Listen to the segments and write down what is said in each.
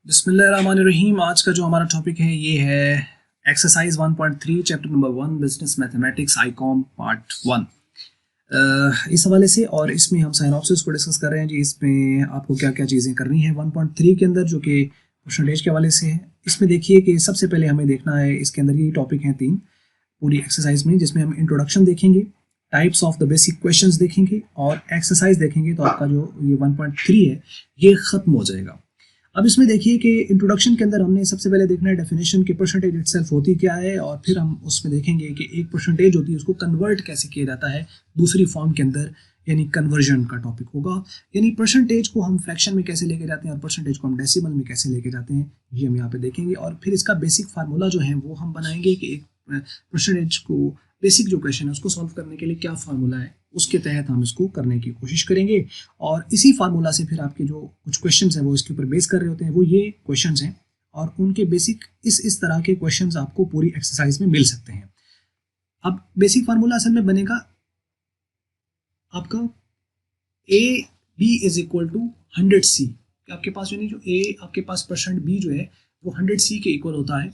बिस्मिल्लाहिर्रहमानिर्रहीम। आज का जो हमारा टॉपिक है ये है exercise 1.3 chapter number 1 business mathematics Icom part 1। इस हवाले से और इसमें हम साइनॉप्सिस को डिस्कस कर रहे हैं जी। इसमें आपको क्या क्या चीज़ें करनी है 1.3 के अंदर, जो कि परसेंटेज के हवाले से है। इसमें देखिए कि सबसे पहले हमें देखना है, इसके अंदर ये टॉपिक हैं 3 पूरी एक्सरसाइज में, जिसमें हम इंट्रोडक्शन देखेंगे, types of the basic questions देखेंगे और एक्सरसाइज देखेंगे। तो आपका जो ये 1.3 है ये ख़त्म हो जाएगा। अब इसमें देखिए कि इंट्रोडक्शन के अंदर हमने सबसे पहले देखना है डेफिनेशन कि परसेंटेज इटसेल्फ होती क्या है, और फिर हम उसमें देखेंगे कि एक परसेंटेज होती है उसको कन्वर्ट कैसे किया जाता है दूसरी फॉर्म के अंदर, यानी कन्वर्जन का टॉपिक होगा। यानी परसेंटेज को हम फ्रैक्शन में कैसे लेके जाते हैं और परसेंटेज को हम डेसिमल में कैसे लेके जाते हैं, ये हम यहाँ पे देखेंगे। और फिर इसका बेसिक फार्मूला जो है वो हम बनाएंगे कि एक परसेंटेज को बेसिक जो क्वेश्चन है उसको सॉल्व करने के लिए क्या फार्मूला है, उसके तहत हम इसको करने की कोशिश करेंगे। और इसी फार्मूला से फिर आपके जो कुछ क्वेश्चंस हैं वो इसके ऊपर बेस कर रहे होते हैं, वो ये क्वेश्चंस हैं और उनके बेसिक इस तरह के क्वेश्चंस आपको पूरी एक्सरसाइज में मिल सकते हैं। अब बेसिक फार्मूला असल में बनेगा आपका A B is equal to 100C। आपके पास यानी जो ए आपके पास परसेंट बी जो है वो 100C के इक्वल होता है।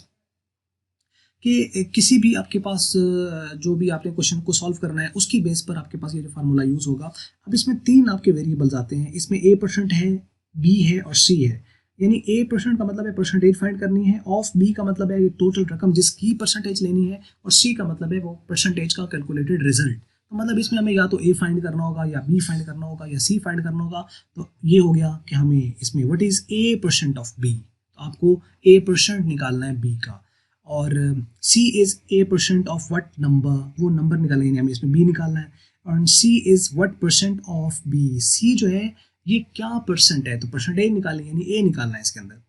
कि किसी भी आपके पास जो भी आपने क्वेश्चन को सॉल्व करना है उसकी बेस पर आपके पास ये जो फार्मूला यूज़ होगा। अब इसमें 3 आपके वेरिएबल्स आते हैं, इसमें A% है, B है और C है। यानी A% का मतलब है परसेंटेज फाइंड करनी है, ऑफ B का मतलब है टोटल रकम जिसकी परसेंटेज लेनी है, और C का मतलब है वो परसेंटेज का कैलकुलेटेड रिजल्ट। तो मतलब इसमें हमें या तो A फाइंड करना होगा या B फाइंड करना होगा या C फाइंड करना होगा। तो ये हो गया कि हमें इसमें what is A% of B, तो आपको A% निकालना है B का, और C is A% of what number, वो नंबर निकालेंगे हमें, इसमें B निकालना है। और C is what percent of B, C जो है ये क्या परसेंट है, तो परसेंटेज निकालेंगे यानी A निकालना है इसके अंदर।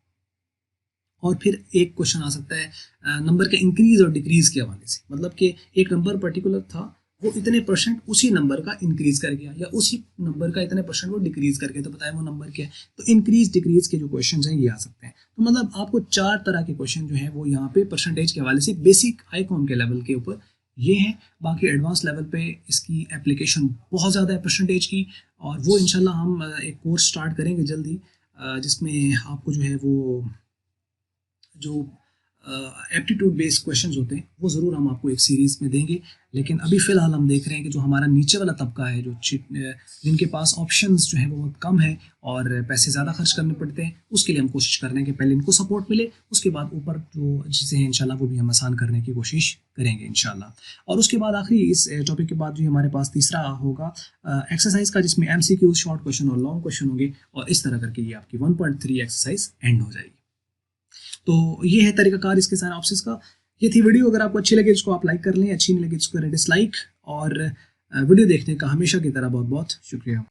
और फिर एक क्वेश्चन आ सकता है नंबर के इंक्रीज और डिक्रीज के हवाले से, मतलब कि एक नंबर पर्टिकुलर था वो इतने परसेंट उसी नंबर का इंक्रीज कर गया या उसी नंबर का इतने परसेंट वो डिक्रीज करके, तो बताएं वो नंबर क्या है। तो इंक्रीज डिक्रीज के जो क्वेश्चन हैं ये आ सकते हैं। तो मतलब आपको 4 तरह के क्वेश्चन जो है वो यहाँ पे परसेंटेज के हवाले से बेसिक आईकॉम के लेवल के ऊपर ये हैं। बाकी एडवांस लेवल पे इसकी एप्लीकेशन बहुत ज़्यादा है परसेंटेज की, और वो इंशाल्लाह हम एक कोर्स स्टार्ट करेंगे जल्दी, जिसमें आपको जो है वो जो एप्टीट्यूड बेस्ड क्वेश्चंस होते हैं वो ज़रूर हम आपको एक सीरीज़ में देंगे। लेकिन अभी फ़िलहाल हम देख रहे हैं कि जो हमारा नीचे वाला तबका है, जो जिनके पास ऑप्शंस जो है वो बहुत कम है और पैसे ज़्यादा खर्च करने पड़ते हैं, उसके लिए हम कोशिश कर रहे हैं कि पहले इनको सपोर्ट मिले, उसके बाद ऊपर जो चीज़ें हैं इंशाल्लाह वो भी हम आसान करने की कोशिश करेंगे इंशाल्लाह। और उसके बाद आखिरी इस टॉपिक के बाद जो हमारे पास तीसरा होगा एक्सरसाइज का, जिसमें MCQ, शॉर्ट क्वेश्चन और लॉन्ग क्वेश्चन होंगे, और इस तरह करके ये आपकी 1.3 एक्सरसाइज एंड हो जाएगी। तो ये है तरीकाकार इसके साइनॉप्सिस का। ये थी वीडियो। अगर आपको अच्छी लगे इसको आप लाइक कर लें, अच्छी नहीं लगे इसको करें डिसलाइक, और वीडियो देखने का हमेशा की तरह बहुत बहुत शुक्रिया।